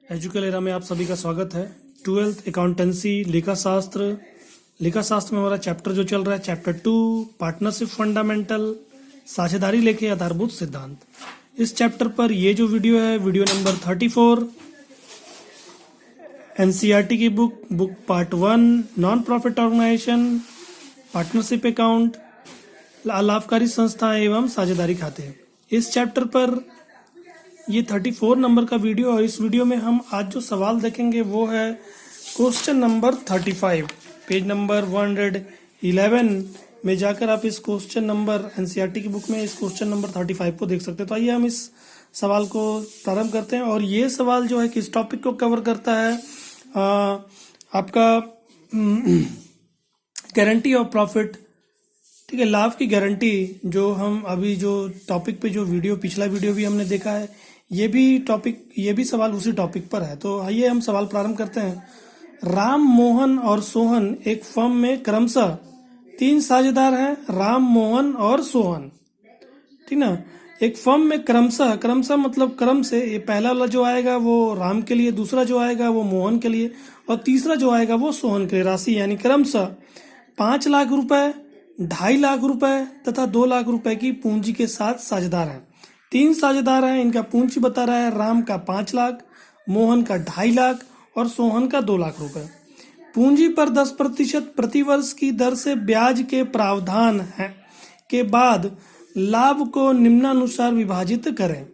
एजुकल era में आप सभी का स्वागत है। 12th अकाउंटेंसी लेखा शास्त्र में हमारा चैप्टर जो चल रहा है चैप्टर 2 पार्टनरशिप फंडामेंटल, साझेदारी लेखे आधारभूत सिद्धांत। इस चैप्टर पर ये जो वीडियो है वीडियो नंबर 34 एनसीईआरटी की book part 1 non profit organisation partnership account लाभकारी संस्थाएं एवं साझेदारी खाते। इस चैप्टर पर ये 34 नंबर का वीडियो और इस वीडियो में हम आज जो सवाल देखेंगे वो है क्वेश्चन नंबर 35। पेज नंबर 111 में जाकर आप इस क्वेश्चन नंबर एनसीईआरटी की बुक में इस क्वेश्चन नंबर 35 को देख सकते हैं। तो आइए हम इस सवाल को प्रारंभ करते हैं। और ये सवाल जो है किस टॉपिक को कवर करता है, आपका गारंटी ऑफ प्रॉफिट, ठीक है, लाभ की गारंटी। जो हम अभी जो टॉपिक पे जो वीडियो पिछला वीडियो भी हमने देखा है, ये भी सवाल उसी टॉपिक पर है। तो आइए हम सवाल प्रारंभ करते हैं। राम, मोहन और सोहन एक फर्म में क्रमशः 3 साझेदार हैं। राम, मोहन और सोहन, ठीक ना। एक फर्म में क्रमशः मतलब क्रम से, ये पहला वाला जो आएगा वो राम के लिए, दूसरा जो आएगा वो मोहन के लिए और तीसरा जो आएगा वो सोहन के लिए। राशि यानी क्रमशः 5 लाख रुपए, 2.5 लाख रुपए तथा 2 लाख रुपए की पूंजी के साथ साझेदार हैं। 3 साझेदार हैं। इनका पूंजी बता रहा है राम का 5 लाख, मोहन का 2.5 लाख और सोहन का 2 लाख रुपए। पूंजी पर 10% प्रतिवर्ष की दर से ब्याज के प्रावधान है के बाद लाभ को निम्नानुसार विभाजित करें।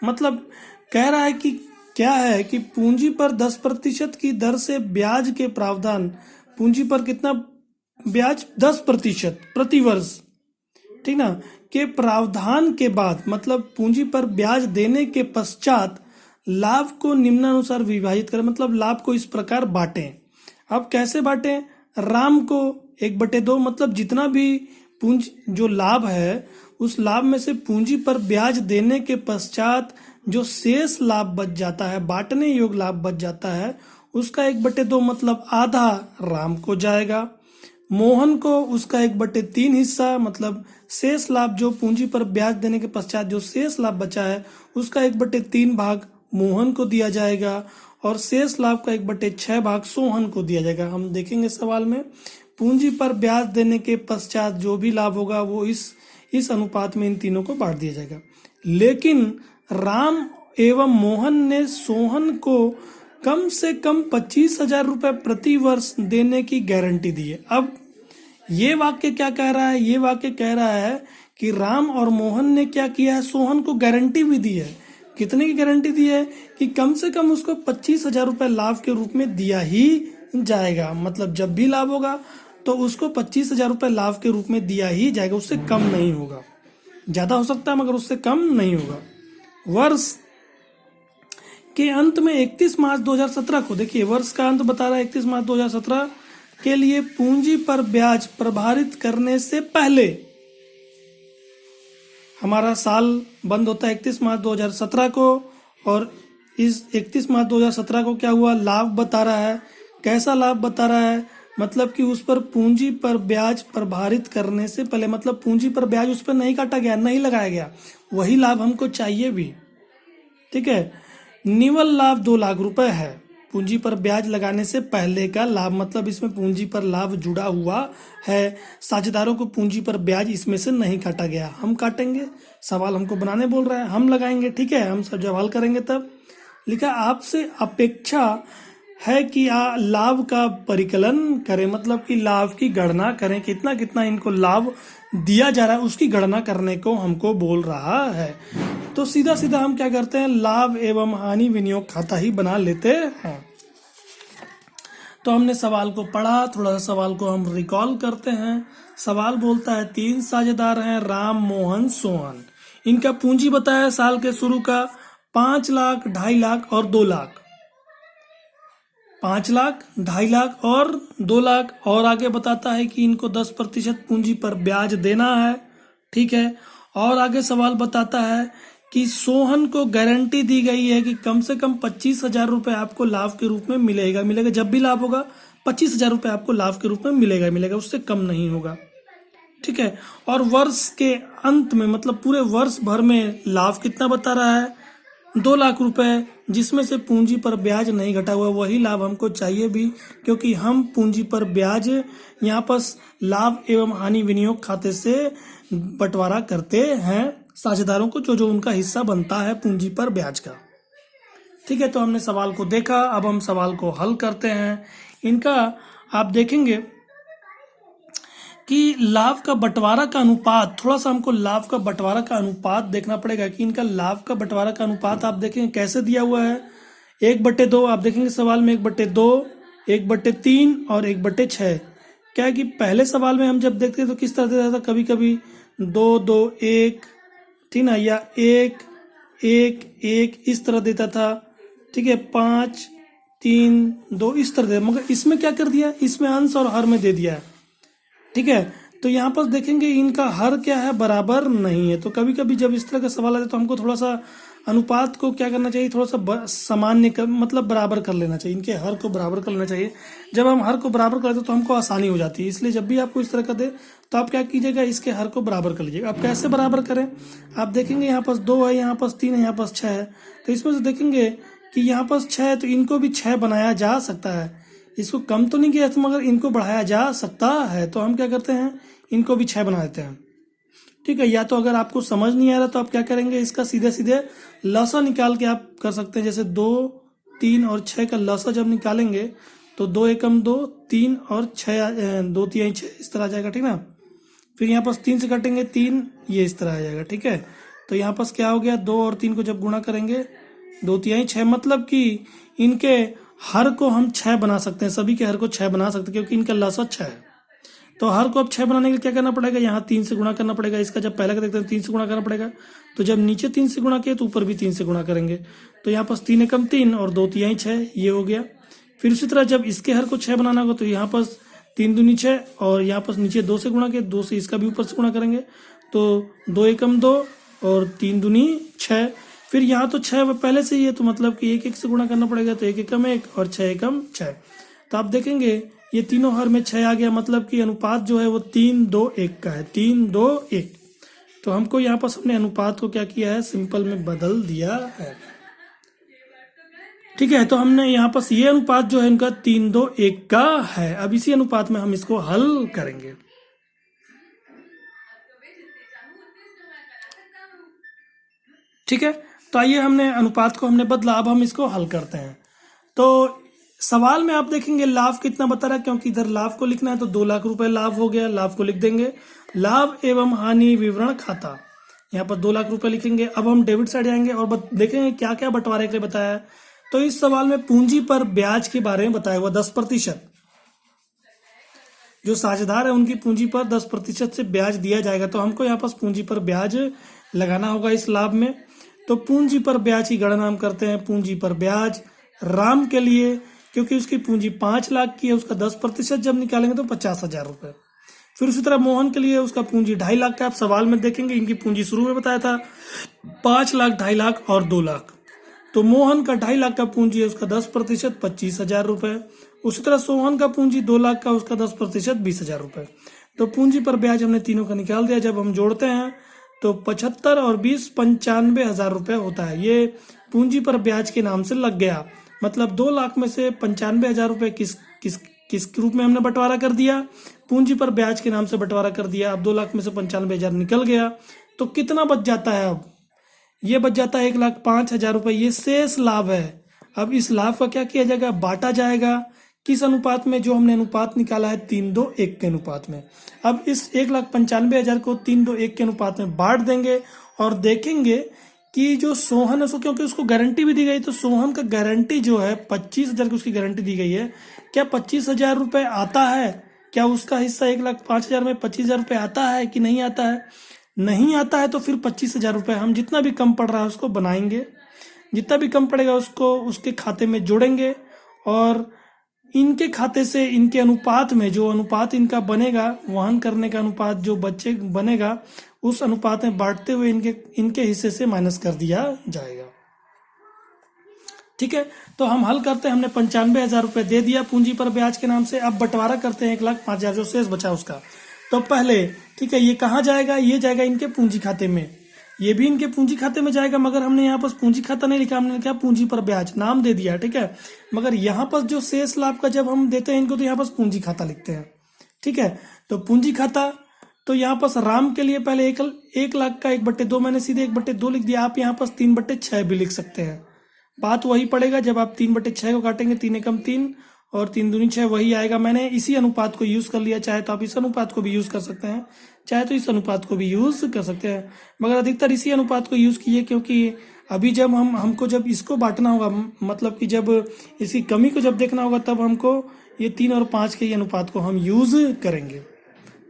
मतलब कह रहा है कि क्या है कि पूंजी पर 10% की दर से ब्याज के प्रावधान, पूंजी पर कितना ब्याज, 10% प्रतिवर्ष, ठीक ना, के प्रावधान के बाद, मतलब पूंजी पर ब्याज देने के पश्चात लाभ को निम्नानुसार विभाजित करें। मतलब लाभ को इस प्रकार बांटें। अब कैसे बांटें? राम को 1/2, मतलब जितना भी पूंजी जो लाभ है उस लाभ में से पूंजी पर ब्याज देने के पश्चात जो शेष लाभ बच जाता है, बांटने योग्य लाभ बच जाता है, उसका 1/2 मतलब आधा राम को जाएगा। मोहन को उसका 1/3 हिस्सा, मतलब शेष लाभ जो पूंजी पर ब्याज देने के पश्चात जो शेष लाभ बचा है उसका 1/3 भाग मोहन को दिया जाएगा और शेष लाभ का 1/6 भाग सोहन को दिया जाएगा। हम देखेंगे सवाल में पूंजी पर ब्याज देने के पश्चात जो भी लाभ होगा वो इस अनुपात में इन तीनों को बांट दिया जाएगा। लेकिन राम एवं मोहन ने सोहन को कम से कम 25,000 रुपए प्रति वर्ष देने की गारंटी दी है। अब ये वाक्य क्या कह रहा है? ये वाक्य कह रहा है कि राम और मोहन ने क्या किया है, सोहन को गारंटी भी दी है। कितने की गारंटी दी है? कि कम से कम उसको 25,000 रुपए लाभ के रूप में दिया ही जाएगा। मतलब जब भी लाभ होगा तो उसको 25,000 रुपए लाभ के रूप में दिया ही जाएगा, उससे कम नहीं होगा। ज्यादा हो सकता है मगर उससे कम नहीं होगा। वर्ष के अंत में 31 मार्च 2017 को, देखिए वर्ष का अंत बता रहा है 31 मार्च 2017 के लिए पूंजी पर ब्याज प्रभारित करने से पहले, हमारा साल बंद होता है 31 मार्च 2017 को और इस 31 मार्च 2017 को क्या हुआ, लाभ बता रहा है। कैसा लाभ बता रहा है? मतलब कि उस पर पूंजी पर ब्याज प्रभारित करने से पहले, मतलब पूंजी पर ब्याज उस पर नहीं काटा गया, नहीं लगाया गया, वही लाभ हमको चाहिए भी, ठीक है। निवल लाभ 2 लाख रुपए है। पूंजी पर ब्याज लगाने से पहले का लाभ, मतलब इसमें पूंजी पर लाभ जुड़ा हुआ है। साझेदारों को पूंजी पर ब्याज इसमें से नहीं काटा गया। हम काटेंगे, सवाल हमको बनाने बोल रहा है, हम लगाएंगे, ठीक है, हम सब सवाल करेंगे। तब लिखा आपसे अपेक्षा है कि लाभ का परिकलन करें, मतलब कि लाभ की गणना करें, कितना कितना इनको लाभ दिया जा रहा है उसकी गणना करने को हमको बोल रहा है। तो सीधा सीधा हम क्या करते हैं, लाभ एवं हानि विनियोग खाता ही बना लेते हैं। तो हमने सवाल को पढ़ा, थोड़ा सा सवाल को हम रिकॉल करते हैं। सवाल बोलता है 3 साझेदार हैं, राम, मोहन, सोहन। इनका पूंजी बताया साल के शुरू का 5 लाख, 2.5 लाख और 2 लाख। 5 लाख, 2.5 लाख और 2 लाख। और आगे बताता है कि इनको 10% पूंजी पर ब्याज देना है, ठीक है। और आगे सवाल बताता है कि सोहन को गारंटी दी गई है कि कम से कम 25,000 रुपए आपको लाभ के रूप में मिलेगा। जब भी लाभ होगा 25,000 रुपए आपको लाभ के रूप में मिलेगा, उससे कम नहीं होगा, ठीक है। और वर्ष के अंत में, मतलब पूरे वर्ष भर में लाभ कितना बता रहा है, 2 लाख रुपए, जिसमें से पूंजी पर ब्याज नहीं घटा हुआ, वही लाभ हमको चाहिए भी, क्योंकि हम पूंजी पर ब्याज यहाँ पर लाभ एवं हानि विनियोग खाते से बंटवारा करते हैं साझेदारों को, जो जो उनका हिस्सा बनता है पूंजी पर ब्याज का। ठीक है, तो हमने सवाल को देखा, अब हम सवाल को हल करते हैं। इनका आप देखेंगे कि लाभ का बंटवारा का अनुपात, थोड़ा सा हमको लाभ का बंटवारा का अनुपात देखना पड़ेगा कि इनका लाभ का बंटवारा का अनुपात आप देखेंगे कैसे दिया हुआ है। 1/2 आप देखेंगे सवाल में, 1/2, 1/3 और 1/6। क्या है कि पहले सवाल में हम जब देखते तो किस तरह देता था, कभी कभी 2, 2, 1, ठीक ना, या 1, 1, 1 इस तरह देता था। ठीक है, 5, 3, 2 इस तरह दे, मगर इसमें क्या कर दिया, इसमें अंश और हर में दे दिया है। ठीक है, तो यहाँ पर देखेंगे इनका हर क्या है, बराबर नहीं है। तो कभी कभी जब इस तरह का सवाल आता है तो हमको थोड़ा सा अनुपात को क्या करना चाहिए, थोड़ा सा सामान्य कर, मतलब बराबर कर लेना चाहिए, इनके हर को बराबर कर लेना चाहिए। जब हम हर को बराबर कर लेते तो हमको आसानी हो जाती है। इसलिए जब भी आपको इस तरह का दे तो आप क्या कीजिएगा, इसके हर को बराबर कर लीजिएगा। आप कैसे बराबर करें, आप देखेंगे यहाँ पास 2 है, यहाँ पास 3 है, यहाँ पास 6 है। तो इसमें से देखेंगे कि यहाँ पास 6 है, तो इनको भी 6 बनाया जा सकता है। इसको कम तो नहीं किया था, मगर इनको बढ़ाया जा सकता है। तो हम क्या करते हैं, इनको भी 6 बना देते हैं। ठीक है, या तो अगर आपको समझ नहीं आ रहा तो आप क्या करेंगे, इसका सीधे सीधे लसा निकाल के आप कर सकते हैं। जैसे 2, 3 और 6 का लसा जब निकालेंगे तो 2 एकम 2, 3 और 6, 2 3 6 इस तरह आ जाएगा। ठीक ना, फिर यहाँ पास 3 से काटेंगे 3, ये इस तरह आ जाएगा। ठीक है, तो यहाँ पास क्या हो गया, 2 और 3 को जब गुणा करेंगे 2 3 6, मतलब कि इनके हर को हम 6 बना सकते हैं, सभी के हर को 6 बना सकते हैं, क्योंकि इनका लसा 6 है। तो हर को अब 6 बनाने के लिए क्या करना पड़ेगा, यहाँ 3 से गुणा करना पड़ेगा। इसका जब पहले का देखते हैं 3 से गुणा करना पड़ेगा, तो जब नीचे 3 से गुणा किया तो ऊपर भी 3 से गुणा करेंगे। तो यहाँ पास 3 एकम 3 और 2 3 6, ये हो गया। फिर उसी तरह जब इसके हर को 6 बनाना होगा तो यहाँ पास 3 दूनी 6 और यहाँ पास नीचे 2 से गुणा किया, 2 से इसका भी ऊपर से गुणा करेंगे, तो 2 एकम 2 और 3 दूनी 6। फिर यहाँ तो 6 पहले से ही है, तो मतलब कि 1 1 से गुणा करना पड़ेगा, तो 1 एकम 1 और 6 एकम 6। तो आप देखेंगे ये तीनों हर में 6 आ गया, मतलब कि अनुपात जो है वो 3 2 1 का है, 3 2 1। तो हमको यहाँ पर अपने अनुपात को क्या किया है, सिंपल में बदल दिया है। ठीक है, तो हमने यहाँ पर ये अनुपात जो है इनका 3 2 1 का है। अब इसी अनुपात में हम इसको हल करेंगे। ठीक है, तो आइए, हमने अनुपात को हमने बदला, अब हम इसको हल करते हैं। तो सवाल में आप देखेंगे लाभ कितना बता रहा है, क्योंकि इधर लाभ को लिखना है, तो 2 लाख रुपए लाभ हो गया, लाभ को लिख देंगे। लाभ एवं हानि विवरण खाता, यहाँ पर 2 लाख रुपए लिखेंगे। अब हम डेबिट साइड जाएंगे और देखेंगे क्या क्या बंटवारे के लिए बताया है। तो इस सवाल में पूंजी पर ब्याज के बारे में बताया हुआ 10%, जो साझेदार है उनकी पूंजी पर 10% से ब्याज दिया जाएगा। तो हमको यहाँ पास पूंजी पर ब्याज लगाना होगा इस लाभ में। तो पूंजी पर ब्याज की गणना हम करते हैं। पूंजी पर ब्याज राम के लिए, क्योंकि उसकी पूंजी 5 लाख की है, उसका 10% जब निकालेंगे तो 50,000 रुपए। फिर उसी तरह मोहन के लिए उसका पूंजी 2.5 लाख का। आप सवाल में देखेंगे इनकी पूंजी शुरू में बताया था 5 लाख, 2.5 लाख और 2 लाख। तो मोहन का 2.5 लाख का पूंजी है, उसका 10% 25,000 रुपए। उसी तरह सोहन का पूंजी 2 लाख का, उसका 10% 20,000 रुपए। तो पूंजी पर ब्याज हमने तीनों का निकाल दिया। जब हम जोड़ते हैं तो 75 और 20 95,000 रुपए होता है। ये पूंजी पर ब्याज के नाम से लग गया। मतलब 2 लाख में से 95,000 रुपए किस रूप में हमने बंटवारा कर दिया, पूंजी पर ब्याज के नाम से बंटवारा कर दिया। अब 2 लाख में से 95,000 निकल गया, तो कितना बच जाता है, अब ये बच जाता है 1,05,000 रुपए। ये शेष लाभ है। अब इस लाभ का क्या किया जाएगा, बांटा जाएगा। किस अनुपात में, जो हमने अनुपात निकाला है 3 2 1 के अनुपात में। अब इस 1,95,000 को 3 2 1 के अनुपात में बांट देंगे और देखेंगे कि जो सोहन है उसको, क्योंकि उसको गारंटी भी दी गई, तो सोहन का गारंटी जो है 25,000 की उसकी गारंटी दी गई है। क्या 25,000 रुपए आता है, क्या उसका हिस्सा 1,05,000 में 25,000 रुपए आता है कि नहीं आता है? नहीं आता है, तो फिर 25,000 रुपए हम जितना भी कम पड़ रहा है उसको बनाएंगे, जितना भी कम पड़ेगा उसको उसके खाते में जोड़ेंगे और इनके खाते से इनके अनुपात में, जो अनुपात इनका बनेगा, वहन करने का अनुपात जो बच्चे बनेगा, उस अनुपात में बांटते हुए इनके हिस्से से माइनस कर दिया जाएगा। ठीक है, तो हम हल करते हैं। हमने 95,000 रुपए दे दिया पूंजी पर ब्याज के नाम से। अब बंटवारा करते हैं 1,05,000 जो शेष बचा उसका। तो पहले, ठीक है, ये कहाँ जाएगा, ये जाएगा इनके पूंजी खाते में। ये भी इनके पूंजी खाते में जाएगा, मगर हमने यहाँ पर पूंजी खाता नहीं लिखा, हमने क्या पूंजी पर ब्याज नाम दे दिया, ठीक है। मगर यहाँ पर जो शेष लाभ का जब हम देते हैं इनको तो यहाँ पर पूंजी खाता लिखते हैं, ठीक है। तो पूंजी खाता, तो यहाँ पर राम के लिए पहले 1 लाख का 1/2 मैंने सीधे 1/2 लिख दिया। आप यहाँ पर 3/6 भी लिख सकते हैं, बात वही पड़ेगा। जब आप 3/6 को काटेंगे 3 एकम 3 और 3 दूनी 6 वही आएगा। मैंने इसी अनुपात को यूज कर लिया, चाहे तो आप इस अनुपात को भी यूज कर सकते हैं, चाहे तो इस अनुपात को भी यूज कर सकते हैं, मगर अधिकतर इसी अनुपात को यूज कीजिए, क्योंकि अभी जब हमको जब इसको बांटना होगा, मतलब कि जब इसकी कमी को जब देखना होगा, तब हमको ये 3 और 5 के अनुपात को हम यूज करेंगे,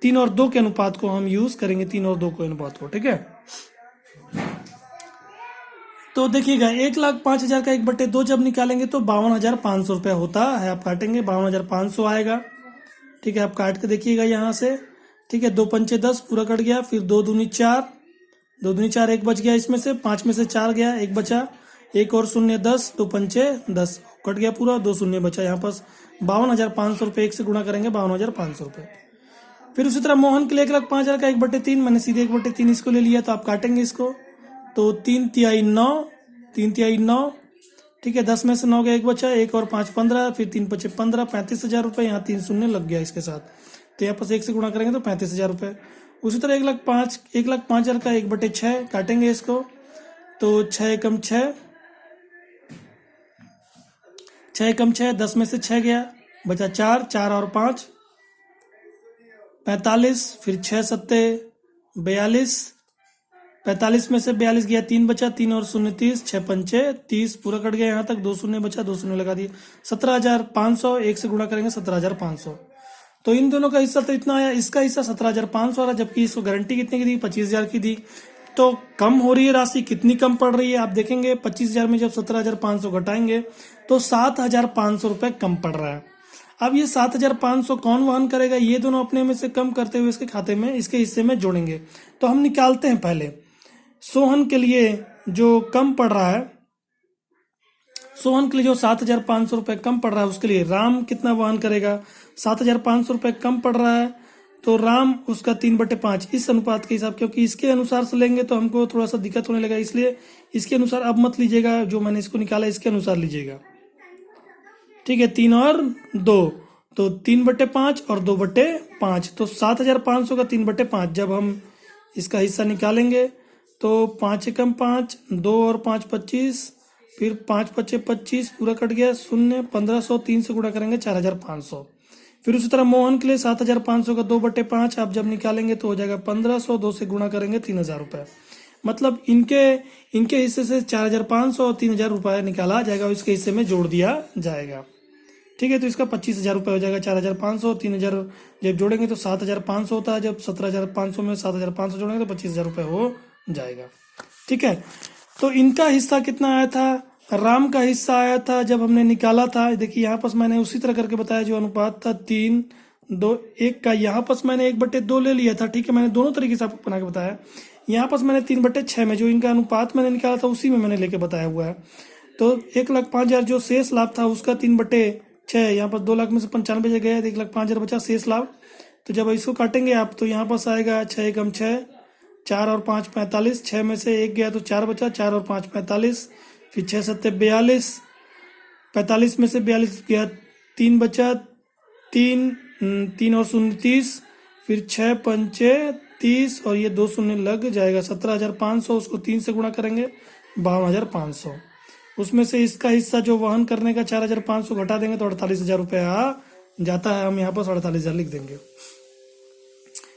3 और 2 के अनुपात को हम यूज करेंगे, 3 और 2 के अनुपात को, ठीक है। तो देखिएगा 1,05,000 का 1/2 जब निकालेंगे तो 52,500 रुपया होता है। आप काटेंगे 52,500 आएगा, ठीक है। आप काट के देखिएगा यहाँ से, ठीक है। 2 पंचे 10 पूरा कट गया, फिर 2 दूनी 4, 2 दूनी 4 एक बच गया, इसमें से 5 में से 4 गया, एक बचा, एक और शून्य 10, 2 पंचे 10 कट गया पूरा, 2 शून्य बचा। यहाँ पर 52,500 रुपये, 1 से गुणा करेंगे 52,500 रुपये। फिर उसी तरह मोहन के लिए 1,05,000 का 1/3 मैंने सीधे 1/3 इसको ले लिया, तो आप काटेंगे इसको, तो 3 तिहाई 9, 3 तिहाई 9, ठीक है। 10 में से 9 गया, एक बचा, एक और 5 15, फिर 3 पचे 15, 35,000 रुपये। यहाँ 3 शून्य लग गया इसके साथ, तो यहाँ पर 1 से गुणा करेंगे तो 35,000 रुपये। उसी तरह 1,05,000 का 1/6 काटेंगे इसको, तो 6 एकम 6, 6 एकम 6, 10 में से 6 गया, बचा 4, 4 और 5 45, फिर 6 सत्ते 42, 45 में से 42 गया, 3 बचा, 3 और शून्य 30, 6 पंचे 30 पूरा कट गया। यहाँ तक 2 शून्य बचा, 2 शून्य लगा दिए, 17,500, 1 से गुणा करेंगे 17,500। तो इन दोनों का हिस्सा तो इतना आया, इसका हिस्सा 17,500 आ रहा, जबकि इसको गारंटी कितने की दी, 25,000 की दी। तो कम हो रही है राशि, कितनी कम पड़ रही है आप देखेंगे। 25,000 में जब 17,500 घटाएंगे तो 7,500 रुपये कम पड़ रहा है। अब ये 7,500 कौन वहन करेगा, ये दोनों अपने में से कम करते हुए इसके खाते में, इसके हिस्से में जोड़ेंगे। तो हम निकालते हैं पहले सोहन के लिए जो कम पड़ रहा है, सोहन के लिए जो 7,500 रुपये कम पड़ रहा है, उसके लिए राम कितना वहन करेगा। 7,500 रुपये कम पड़ रहा है तो राम उसका 3/5 इस अनुपात के हिसाब, क्योंकि इसके अनुसार से लेंगे तो हमको थोड़ा सा दिक्कत होने लगा, इसलिए इसके अनुसार अब मत लीजिएगा, जो मैंने इसको निकाला इसके अनुसार लीजिएगा, ठीक है। 3 और 2 तो 3/5 और 2/5, तो 7,500 का 3/5 जब हम इसका हिस्सा निकालेंगे तो 5 एकम 5, 2 और 5 25, फिर 5 पचे 25 पूरा कट गया, शून्य 1500, 3 से गुणा करेंगे 4,500। फिर उसी तरह मोहन के लिए 7,500 का 2/5 आप जब निकालेंगे तो हो जाएगा 1500, 2 से गुणा करेंगे 3,000 रुपये। मतलब इनके हिस्से से 4,500 और 3,000 रुपये निकाला जाएगा और इसके हिस्से में जोड़ दिया जाएगा, ठीक है। तो इसका 25,000 रुपये हो जाएगा। 4,500 3,000 जब जोड़ेंगे तो 7,500 होता है, जब 17,500 में 7,500 जोड़ेंगे तो 25,000 रुपये हो जाएगा, ठीक है। तो इनका हिस्सा कितना आया था, राम का हिस्सा आया था जब हमने निकाला था, देखिए यहाँ पर मैंने उसी तरह करके बताया, जो अनुपात था 3:1 का, यहाँ पर मैंने 1/2 ले लिया था, ठीक है। मैंने दोनों तरीके से आपको बना के बताया। यहाँ पर मैंने 3/6 में जो इनका अनुपात मैंने निकाला था उसी में मैंने लेके बताया हुआ है। तो 1,05,000 जो शेष लाभ था उसका 3/6, यहाँ पर 2 लाख में से 95 गया, 1,05,000 बचा शेष लाभ। तो जब इसको काटेंगे आप तो यहाँ पर आएगा 6 एकम 6, 4 और 5 45, 6 में से 1 गया तो 4 बचा, 4 और 5 45, फिर 6 सत्ते 42, 45 में से 42 गया, 3 बचा, 3 और शून्य 30, फिर 6 पंचे 30 और ये 2 शून्य लग जाएगा 17,500। उसको 3 से गुणा करेंगे 52,500। उसमें से इसका हिस्सा जो वहन करने का 4,500 घटा देंगे तो 48,000 रुपये आ जाता है। हम यहाँ पर 48,000 लिख देंगे।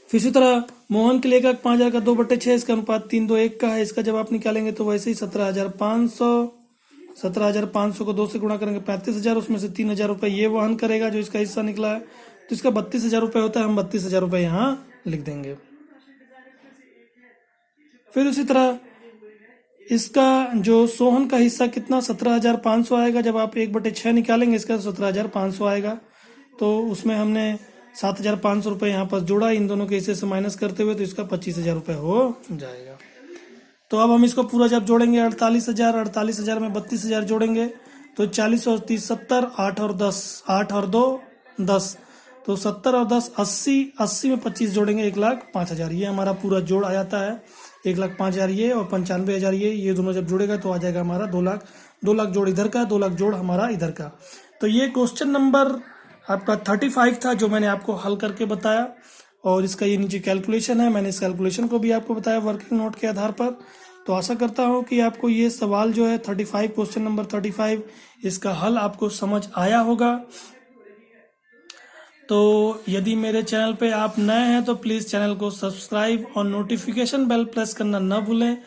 फिर इसी तरह मोहन के लिए 1,05,000 का 2/6, इसका अनुपात 3:1 का है। इसका जब आप निकालेंगे तो वैसे ही 17,500 को 2 से गुणा करेंगे 35,000, उसमें से 3,000 रुपये ये वहन करेगा जो इसका हिस्सा निकला है, तो इसका 32,000 रुपये होता है। हम 32,000 रुपये यहाँ लिख देंगे। फिर उसी तरह इसका जो सोहन का हिस्सा कितना 17,500 आएगा। जब आप 1/6 निकालेंगे इसका 17,500 आएगा। तो उसमें हमने 7,500 रुपये यहाँ पर जोड़ा इन दोनों के हिस्से से माइनस करते हुए, तो इसका 25,000 रुपये हो जाएगा। तो अब हम इसको पूरा जब जोड़ेंगे 48,000 में 32,000 जोड़ेंगे तो 40 और 30 70, 8 और 2 10, तो 70 और 10 80, 80 में 25 जोड़ेंगे 1,05,000। ये हमारा पूरा जोड़ आ जाता है 1,05,000 ये और 95,000 ये दोनों जब जुड़ेगा तो आ जाएगा हमारा 2,00,000। 2,00,000 जोड़ इधर का, 2,00,000 जोड़ हमारा इधर का। तो ये क्वेश्चन नंबर आपका 35 था जो मैंने आपको हल करके बताया, और इसका ये नीचे कैलकुलेशन है, मैंने इस कैलकुलेशन को भी आपको बताया वर्किंग नोट के आधार पर। तो आशा करता हूँ कि आपको ये सवाल जो है 35, क्वेश्चन नंबर 35, इसका हल आपको समझ आया होगा। तो यदि मेरे चैनल पे आप नए हैं तो प्लीज़ चैनल को सब्सक्राइब और नोटिफिकेशन बेल प्रेस करना ना भूलें,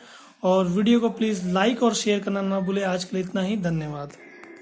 और वीडियो को प्लीज़ लाइक और शेयर करना ना भूलें। आज के लिए इतना ही, धन्यवाद।